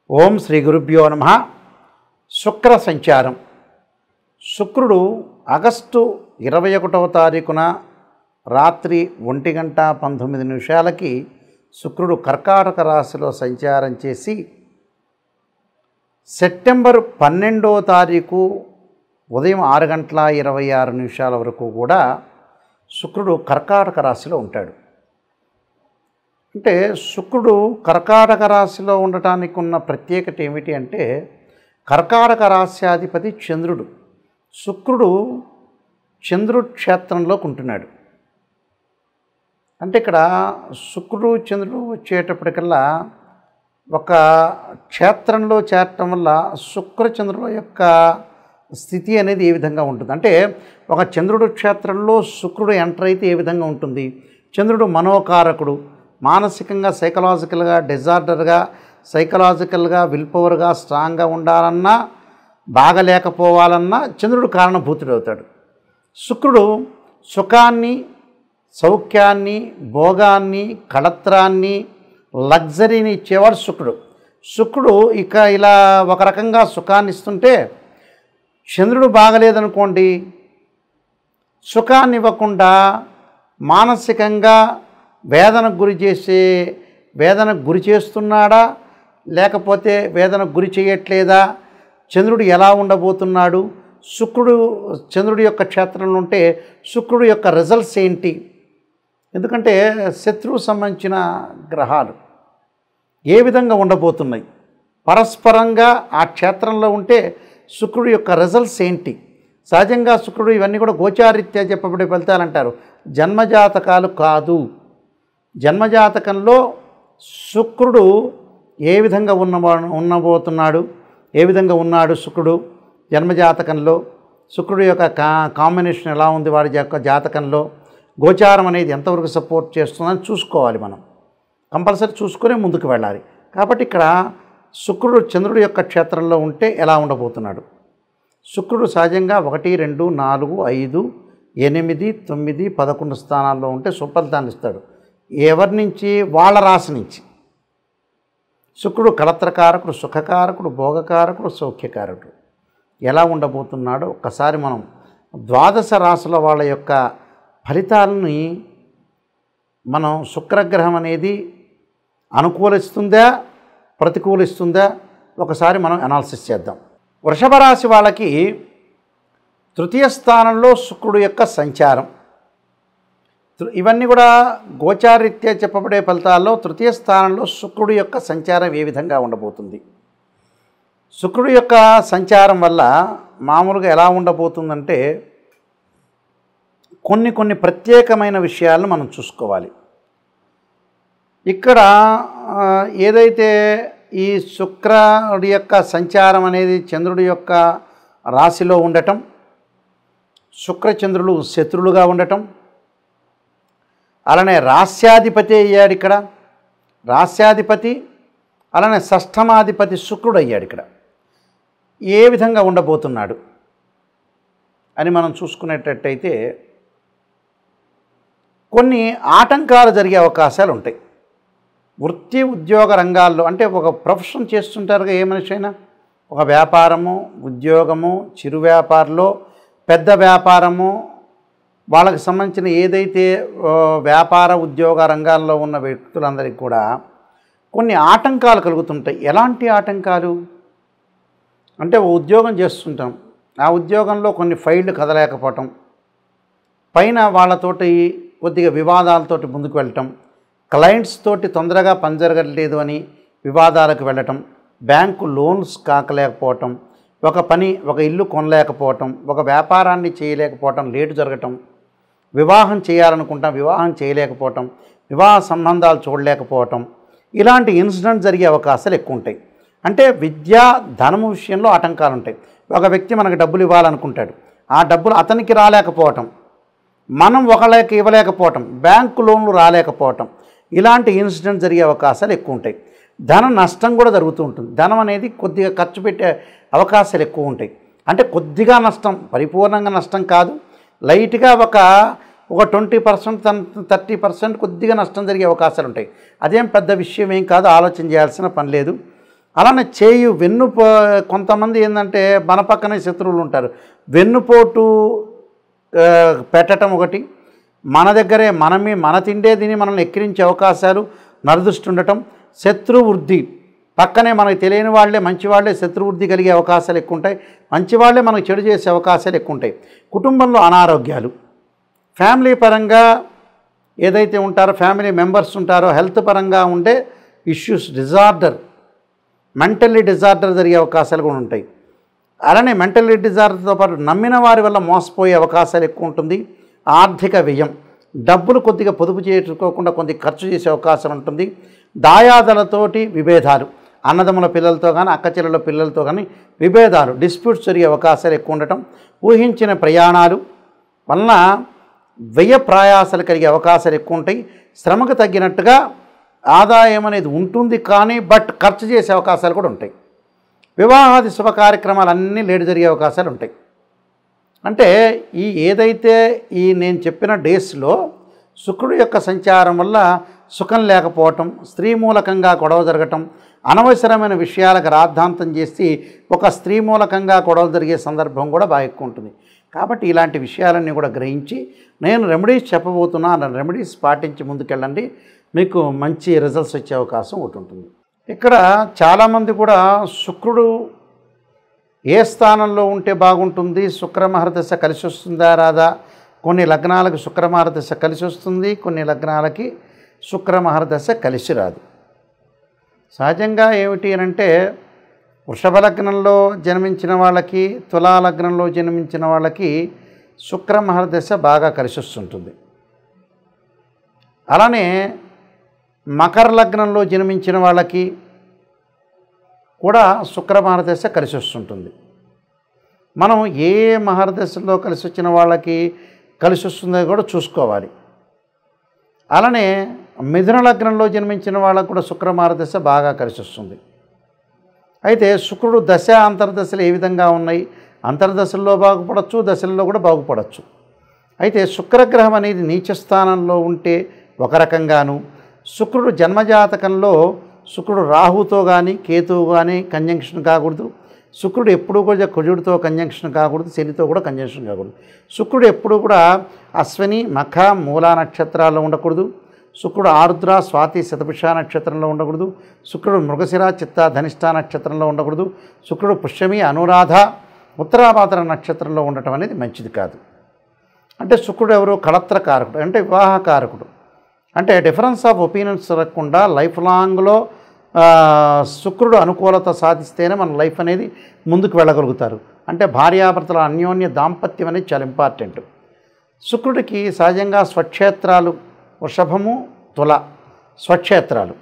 ఓం శ్రీ గురుభ్యో నమః. శుక్ర సంచారం. శుక్రుడు ఆగస్టు 21వ తారీఖున రాత్రి 1:19 శుక్రుడు కర్కాటక రాశిలో సంచారం చేసి సెప్టెంబర్ 12వ తారీఖు ఉదయం 6:26 వరకు కూడా శుక్రుడు కర్కాటక రాశిలో ఉంటాడు. అంటే శుక్రుడు కర్కాటక రాశిలో ఉండటానికి ఉన్న ప్రత్యేకత ఏమిటి అంటే, కర్కాటక రాశ్యాధిపతి చంద్రుడు. శుక్రుడు చంద్రుడు క్షేత్రంలోకి ఉంటున్నాడు. అంటే ఇక్కడ శుక్రుడు చంద్రుడు వచ్చేటప్పటికల్లా ఒక క్షేత్రంలో చేరటం వల్ల శుక్రచంద్రుల యొక్క స్థితి అనేది ఏ విధంగా ఉంటుంది అంటే, ఒక చంద్రుడు క్షేత్రంలో శుక్రుడు ఎంటర్ అయితే ఏ విధంగా ఉంటుంది. చంద్రుడు మనోకారకుడు. మానసికంగా సైకలాజికల్గా డిజార్డర్గా సైకలాజికల్గా విల్ పవర్గా స్ట్రాంగ్గా ఉండాలన్నా బాగలేకపోవాలన్నా చంద్రుడు కారణభూతుడవుతాడు. శుక్రుడు సుఖాన్ని సౌఖ్యాన్ని భోగాన్ని కళత్రాన్ని లగ్జరీని ఇచ్చేవాడు శుక్రుడు. శుక్రుడు ఇక ఇలా ఒక రకంగా సుఖాన్ని ఇస్తుంటే, చంద్రుడు బాగలేదనుకోండి, సుఖాన్ని ఇవ్వకుండా మానసికంగా వేదనకు గురి చేస్తున్నాడా లేకపోతే వేదనకు గురి చేయట్లేదా, చంద్రుడు ఎలా ఉండబోతున్నాడు, శుక్రుడు చంద్రుడి యొక్క క్షేత్రంలో ఉంటే శుక్రుడు యొక్క రిజల్ట్స్ ఏంటి. ఎందుకంటే శత్రువు సంబంధించిన గ్రహాలు ఏ విధంగా ఉండబోతున్నాయి, పరస్పరంగా ఆ క్షేత్రంలో ఉంటే శుక్రుడు యొక్క రిజల్ట్స్ ఏంటి. సహజంగా శుక్రుడు ఇవన్నీ కూడా గోచారీత్యా చెప్పబడే ఫలితాలు అంటారు, జన్మజాతకాలు కాదు. జన్మజాతకంలో శుక్రుడు ఏ విధంగా ఉండబోతున్నాడు, ఏ విధంగా ఉన్నాడు శుక్రుడు జన్మజాతకంలో, శుక్రుడు యొక్క కాంబినేషన్ ఎలా ఉంది వాడి యొక్క జాతకంలో, గోచారం అనేది ఎంతవరకు సపోర్ట్ చేస్తుందని చూసుకోవాలి. మనం కంపల్సరీ చూసుకునే ముందుకు వెళ్ళాలి. కాబట్టి ఇక్కడ శుక్రుడు చంద్రుడి యొక్క క్షేత్రంలో ఉంటే ఎలా ఉండబోతున్నాడు. శుక్రుడు సహజంగా 1, 2, 4, 5, 8, 9, 11 స్థానాల్లో ఉంటే సుఫలితాన్ని ఇస్తాడు. ఎవరి నుంచి? వాళ్ళ రాశి నుంచి. శుక్రుడు కళత్రకారకుడు, సుఖకారకుడు, భోగకారకుడు, సౌఖ్యకారకుడు. ఎలా ఉండబోతున్నాడో ఒక్కసారి మనం ద్వాదశ రాశుల వాళ్ళ యొక్క ఫలితాలని మనం శుక్రగ్రహం అనేది అనుకూలిస్తుందా ప్రతికూలిస్తుందా ఒకసారి మనం అనాలిసిస్ చేద్దాం. వృషభ రాశి వాళ్ళకి తృతీయ స్థానంలో శుక్రుడు యొక్క సంచారం. ఇవన్నీ కూడా గోచారీత్యా చెప్పబడే ఫలితాల్లో తృతీయ స్థానంలో శుక్రుడు యొక్క సంచారం ఏ విధంగా ఉండబోతుంది. శుక్రుడు యొక్క సంచారం వల్ల మామూలుగా ఎలా ఉండబోతుందంటే, కొన్ని ప్రత్యేకమైన విషయాలను మనం చూసుకోవాలి. ఇక్కడ ఏదైతే ఈ శుక్రుడి యొక్క సంచారం అనేది చంద్రుడి యొక్క రాశిలో ఉండటం, శుక్రచంద్రులు శత్రులుగా ఉండటం, అలానే రాస్యాధిపతి అయ్యాడు ఇక్కడ, రాస్యాధిపతి అలానే షష్ఠమాధిపతి శుక్రుడు అయ్యాడు. ఇక్కడ ఏ విధంగా ఉండబోతున్నాడు అని మనం చూసుకునేటట్టయితే కొన్ని ఆటంకాలు జరిగే అవకాశాలు ఉంటాయి. వృత్తి ఉద్యోగ రంగాల్లో అంటే ఒక ప్రొఫెషన్ చేస్తుంటారుగా ఏ మనిషి అయినా, ఒక వ్యాపారము ఉద్యోగము చిరు వ్యాపారంలో పెద్ద వ్యాపారము వాళ్ళకి సంబంధించిన ఏదైతే వ్యాపార ఉద్యోగ రంగాల్లో ఉన్న వ్యక్తులందరికీ కూడా కొన్ని ఆటంకాలు కలుగుతుంటాయి. ఎలాంటి ఆటంకాలు అంటే, ఉద్యోగం చేస్తుంటాం, ఆ ఉద్యోగంలో కొన్ని ఫైళ్ళు కదలేకపోవటం, పైన వాళ్ళతోటి కొద్దిగా వివాదాలతోటి ముందుకు వెళ్ళటం, క్లయింట్స్ తోటి తొందరగా పని జరగట్లేదు అని వివాదాలకు వెళ్ళటం, బ్యాంకు లోన్స్ కాకలేకపోవటం, ఒక ఇల్లు కొనలేకపోవటం, ఒక వ్యాపారాన్ని చేయలేకపోవటం, లేటు జరగటం, వివాహం చేయాలనుకుంటాం వివాహం చేయలేకపోవటం, వివాహ సంబంధాలు చూడలేకపోవటం, ఇలాంటి ఇన్సిడెంట్స్ జరిగే అవకాశాలు ఎక్కువ ఉంటాయి. అంటే విద్యా ధనము విషయంలో ఆటంకాలు ఉంటాయి. ఒక వ్యక్తి మనకు డబ్బులు ఇవ్వాలనుకుంటాడు, ఆ డబ్బులు అతనికి రాలేకపోవటం, మనం ఒకళ్ళకి ఇవ్వలేకపోవటం, బ్యాంకు లోన్లు రాలేకపోవటం, ఇలాంటి ఇన్సిడెంట్స్ జరిగే అవకాశాలు ఎక్కువ ఉంటాయి. ధన నష్టం కూడా జరుగుతూ ఉంటుంది. ధనం అనేది కొద్దిగా ఖర్చు పెట్టే అవకాశాలు ఎక్కువ ఉంటాయి. అంటే కొద్దిగా నష్టం, పరిపూర్ణంగా నష్టం కాదు, లైట్గా ఒక 20%, 30% కొద్దిగా నష్టం జరిగే అవకాశాలు ఉంటాయి. అదేం పెద్ద విషయం ఏం కాదు, ఆలోచన చేయాల్సిన పని లేదు. అలానే కొంతమంది ఏంటంటే మన పక్కనే శత్రువులు ఉంటారు. వెన్నుపోటు పెట్టడం ఒకటి, మన దగ్గరే మన తిండే తిని మనల్ని ఎక్కిరించే అవకాశాలు నరదృష్టి ఉండటం, శత్రువృద్ధి, పక్కనే మనకు తెలియని వాళ్ళే మంచి వాళ్ళే శత్రువృద్ధి కలిగే అవకాశాలు ఎక్కువ ఉంటాయి, మంచి వాళ్ళే మనకు చెడు చేసే అవకాశాలు ఎక్కువ ఉంటాయి. కుటుంబంలో అనారోగ్యాలు, ఫ్యామిలీ పరంగా ఏదైతే ఉంటారో ఫ్యామిలీ మెంబర్స్ ఉంటారో హెల్త్ పరంగా ఉండే ఇష్యూస్, మెంటల్లీ డిజార్డర్ జరిగే అవకాశాలు కూడా ఉంటాయి. అలానే మెంటల్లీ డిజార్డర్తో పాటు నమ్మిన వారి వల్ల మోసపోయే అవకాశాలు ఎక్కువ ఉంటుంది. ఆర్థిక వ్యయం, డబ్బులు కొద్దిగా పొదుపు చేసుకోకుండా కొద్దిగా ఖర్చు చేసే అవకాశం ఉంటుంది. దాయాదులతోటి విభేదాలు, అన్నదమ్ముల పిల్లలతో కానీ అక్క చెల్లెల పిల్లలతో కానీ విభేదాలు, డిస్ప్యూట్స్ జరిగే అవకాశాలు ఎక్కువ ఉండటం. ఊహించిన ప్రయాణాలు వలన వ్యయ ప్రయాసాలు కలిగే అవకాశాలు ఎక్కువ ఉంటాయి. శ్రమకు తగ్గినట్టుగా ఆదాయం అనేది ఉంటుంది కానీ ఖర్చు చేసే అవకాశాలు కూడా ఉంటాయి. వివాహాది శుభ కార్యక్రమాలన్నీ లేట్ జరిగే అవకాశాలు ఉంటాయి. అంటే ఏదైతే నేను చెప్పిన డేస్లో శుక్రుడు యొక్క సంచారం వల్ల సుఖం లేకపోవటం, స్త్రీ మూలకంగా గొడవ జరగటం, అనవసరమైన విషయాలకు రాద్ధాంతం చేసి ఒక స్త్రీ మూలకంగా గొడవలు జరిగే సందర్భం కూడా బాగా ఎక్కువ ఉంటుంది. కాబట్టి ఇలాంటి విషయాలన్నీ కూడా గ్రహించి నేను రెమెడీస్ చెప్పబోతున్నా, రెమెడీస్ పాటించి ముందుకెళ్ళండి, మీకు మంచి రిజల్ట్స్ వచ్చే అవకాశం ఒకటి ఉంటుంది. ఇక్కడ చాలామంది కూడా శుక్రుడు ఏ స్థానంలో ఉంటే బాగుంటుంది, శుక్రమహర్దశ కలిసి వస్తుందా రాదా, కొన్ని లగ్నాలకు శుక్రమహర్దశ కలిసి వస్తుంది, కొన్ని లగ్నాలకి శుక్రమహర్దశ కలిసి రాదు. సహజంగా ఏమిటి అంటే వృషభ లగ్నంలో జన్మించిన వాళ్ళకి, తులా లగ్నంలో జన్మించిన వాళ్ళకి శుక్రమహర్దశ బాగా కలిసి వస్తుంటుంది. అలానే మకర లగ్నంలో జన్మించిన వాళ్ళకి కూడా శుక్రమహర్దశ కలిసి వస్తుంటుంది. మనం ఏ మహర్దశలో కలిసి వచ్చిన వాళ్ళకి కలిసి వస్తుందో కూడా చూసుకోవాలి. అలానే మిథున లగ్నంలో జన్మించిన వాళ్ళకు కూడా శుక్రమహర్దశ బాగా కలిసి వస్తుంది. అయితే శుక్రుడు దశ అంతర్దశలు ఏ విధంగా ఉన్నాయి, అంతర్దశల్లో బాగుపడవచ్చు, దశల్లో కూడా బాగుపడవచ్చు. అయితే శుక్రగ్రహం అనేది నీచ స్థానంలో ఉంటే ఒక రకంగాను, శుక్రుడు జన్మజాతకంలో శుక్రుడు రాహుతో కానీ కేతువు కానీ కంజంక్షన్ కాకూడదు, శుక్రుడు ఎప్పుడూ కూడా కుజుడితో కంజంక్షన్ కాకూడదు, శనితో కూడా కంజంక్షన్ కాకూడదు. శుక్రుడు ఎప్పుడూ కూడా అశ్విని మఖ మూలా నక్షత్రాల్లో ఉండకూడదు, శుక్రుడు ఆరుద్ర స్వాతి శతభిష నక్షత్రంలో ఉండకూడదు, శుక్రుడు మృగశిర చిత్త ధనిష్ట నక్షత్రంలో ఉండకూడదు, శుక్రుడు పుష్యమి అనురాధ ఉత్తరాభాద్ర నక్షత్రంలో ఉండటం అనేది మంచిది కాదు. అంటే శుక్రుడు ఎవరు, కళత్ర కారకుడు, అంటే వివాహ కారకుడు. అంటే డిఫరెన్స్ ఆఫ్ ఒపీనియన్స్ జరగకుండా లైఫ్ లాంగ్లో శుక్రుడు అనుకూలత సాధిస్తేనే మన లైఫ్ అనేది ముందుకు వెళ్ళగలుగుతారు. అంటే భార్యాభర్తల అన్యోన్య దాంపత్యం అనేది చాలా ఇంపార్టెంట్. శుక్రుడికి సహజంగా స్వక్షేత్రాలు వృషభము తుల స్వక్షేత్రాలు.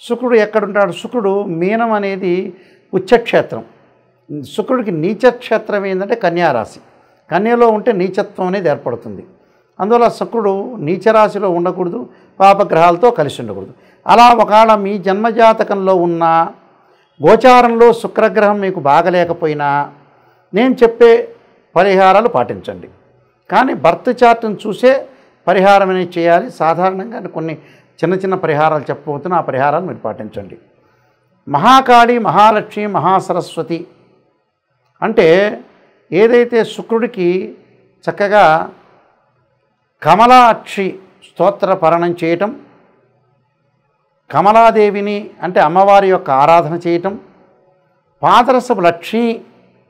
శుక్రుడు ఎక్కడుంటాడు, శుక్రుడు మీనం అనేది ఉచ్చక్షేత్రం. శుక్రుడికి నీచక్షేత్రం ఏంటంటే కన్యారాశి, కన్యలో ఉంటే నీచత్వం అనేది ఏర్పడుతుంది. అందువల్ల శుక్రుడు నీచరాశిలో ఉండకూడదు, పాపగ్రహాలతో కలిసి ఉండకూడదు. అలా ఒకవేళ మీ జన్మజాతకంలో ఉన్న గోచారంలో శుక్రగ్రహం మీకు బాగలేకపోయినా నేను చెప్పే పరిహారాలు పాటించండి. కానీ బర్త్ చార్ట్ని చూసే పరిహారం అనేది చేయాలి. సాధారణంగా కొన్ని చిన్న చిన్న పరిహారాలు చెప్పబోతున్నా, ఆ పరిహారాలు మీరు పాటించండి. మహాకాళి, మహాలక్ష్మి, మహాసరస్వతి అంటే ఏదైతే శుక్రుడికి చక్కగా కమలాక్షి స్తోత్ర పఠనం చేయటం, కమలాదేవిని అంటే అమ్మవారి యొక్క ఆరాధన చేయటం, పాదరసపు లక్ష్మీ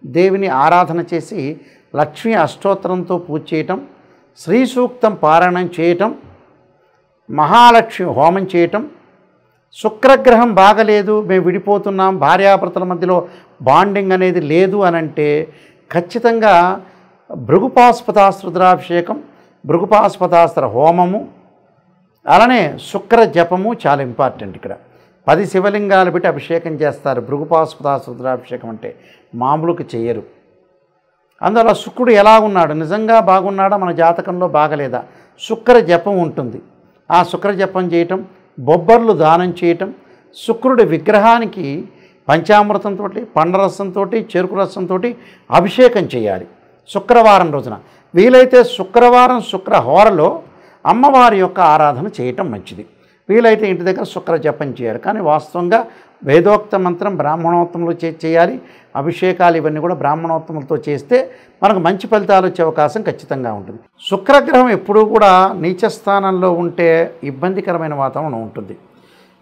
దేవిని ఆరాధన చేసి లక్ష్మీ అష్టోత్తరంతో పూజ చేయటం, శ్రీ సూక్తం పారాయణం చేయటం, మహాలక్ష్మి హోమం చేయటం. శుక్రగ్రహం బాగలేదు, మేము విడిపోతున్నాం, భార్యాభర్తల మధ్యలో బాండింగ్ అనేది లేదు అని అంటే ఖచ్చితంగా భృగుపాస్పదాస్త్ర రుద్రాభిషేకం, భృగుపాస్పదాస్త్ర హోమము, అలానే శుక్ర జపము చాలా ఇంపార్టెంట్. ఇక్కడ 10 శివలింగాలు పెట్టి అభిషేకం చేస్తారు. భృగుపాస్పదాస్త్ర రుద్రాభిషేకం అంటే మామూలుకి చేయరు. అందువల్ల శుక్రుడు ఎలా ఉన్నాడు, నిజంగా బాగున్నాడా, మన జాతకంలో బాగలేదా, శుక్ర జపం ఉంటుంది. ఆ శుక్ర జపం చేయటం, బొబ్బర్లు దానం చేయటం, శుక్రుడి విగ్రహానికి పంచామృతంతో పండరసంతో చెరుకు రసంతో అభిషేకం చేయాలి శుక్రవారం రోజున. వీలైతే శుక్రవారం శుక్రహోరలో అమ్మవారి యొక్క ఆరాధన చేయటం మంచిది. వీలైతే ఇంటి దగ్గర శుక్ర జపం చేయాలి. కానీ వాస్తవంగా వేదోక్త మంత్రం బ్రాహ్మణోత్తములు చేయాలి. అభిషేకాలు ఇవన్నీ కూడా బ్రాహ్మణోత్తములతో చేస్తే మనకు మంచి ఫలితాలు వచ్చే అవకాశం ఖచ్చితంగా ఉంటుంది. శుక్రగ్రహం ఎప్పుడూ కూడా నీచ స్థానంలో ఉంటే ఇబ్బందికరమైన వాతావరణం ఉంటుంది.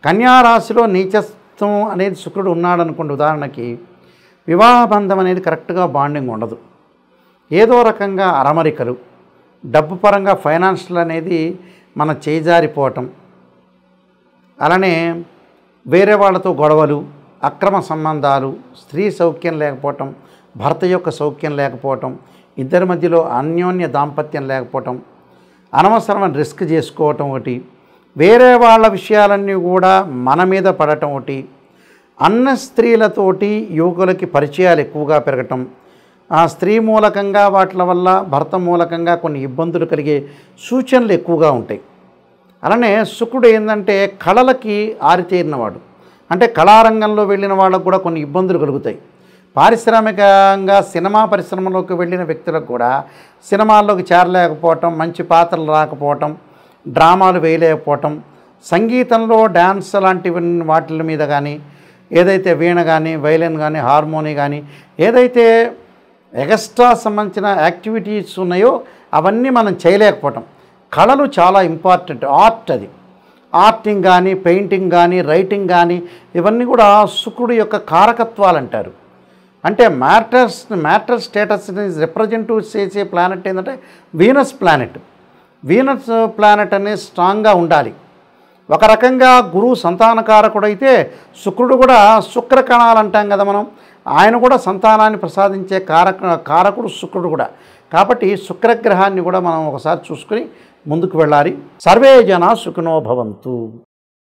కన్యారాశిలో నీచత్వం అనేది శుక్రుడు ఉన్నాడనుకోండి, ఉదాహరణకి వివాహబంధం అనేది కరెక్ట్గా బాండింగ్ ఉండదు. ఏదో రకంగా అరమరికలు, డబ్బు పరంగా ఫైనాన్షియల్ అనేది మన చేజారిపోవటం, అలానే వేరే వాళ్ళతో గొడవలు, అక్రమ సంబంధాలు, స్త్రీ సౌఖ్యం లేకపోవటం, భర్త యొక్క సౌఖ్యం లేకపోవటం, ఇద్దరి మధ్యలో అన్యోన్య దాంపత్యం లేకపోవటం, అనవసరమైన రిస్క్ చేసుకోవటం ఒకటి, వేరే వాళ్ళ విషయాలన్నీ కూడా మన మీద పడటం ఒకటి, అన్న స్త్రీలతోటి యువకులకి పరిచయాలు ఎక్కువగా పెరగటం, ఆ స్త్రీ మూలకంగా వాటి వల్ల భర్త మూలకంగా కొన్ని ఇబ్బందులు కలిగే సూచనలు ఎక్కువగా ఉంటాయి. అలానే శుక్రుడు ఏంటంటే కళలకి ఆరితేరినవాడు, అంటే కళారంగంలో వెళ్ళిన వాళ్ళకు కూడా కొన్ని ఇబ్బందులు కలుగుతాయి. పారిశ్రామికంగా సినిమా పరిశ్రమలోకి వెళ్ళిన వ్యక్తులకు కూడా సినిమాల్లోకి చేరలేకపోవటం, మంచి పాత్రలు రాకపోవటం, డ్రామాలు వేయలేకపోవటం, సంగీతంలో డ్యాన్స్ లాంటి వాటి మీద కానీ, ఏదైతే వీణ కానీ, వైలిన్ కానీ, హార్మోని కానీ, ఏదైతే ఎక్స్ట్రా సంబంధించిన యాక్టివిటీస్ ఉన్నాయో అవన్నీ మనం చేయలేకపోవటం. కళలు చాలా ఇంపార్టెంట్. ఆర్ట్, అది ఆర్టింగ్ కానీ, పెయింటింగ్ కానీ, రైటింగ్ కానీ, ఇవన్నీ కూడా శుక్రుడు యొక్క కారకత్వాలు అంటారు. అంటే మ్యాటర్ స్టేటస్ని రిప్రజెంటివ్ చేసే ప్లానెట్ ఏంటంటే వీనస్ ప్లానెట్. వీనస్ ప్లానెట్ అనేది స్ట్రాంగ్గా ఉండాలి. ఒక రకంగా గురువు సంతానకారకుడైతే శుక్రుడు కూడా శుక్రకణాలు అంటాం కదా మనం, ఆయన కూడా సంతానాన్ని ప్రసాదించే కారకుడు శుక్రుడు కూడా. కాబట్టి శుక్రగ్రహాన్ని కూడా మనం ఒకసారి చూసుకుని ముందుకు వెళ్ళాలి. సర్వే జనా సుఖినో భవంతు.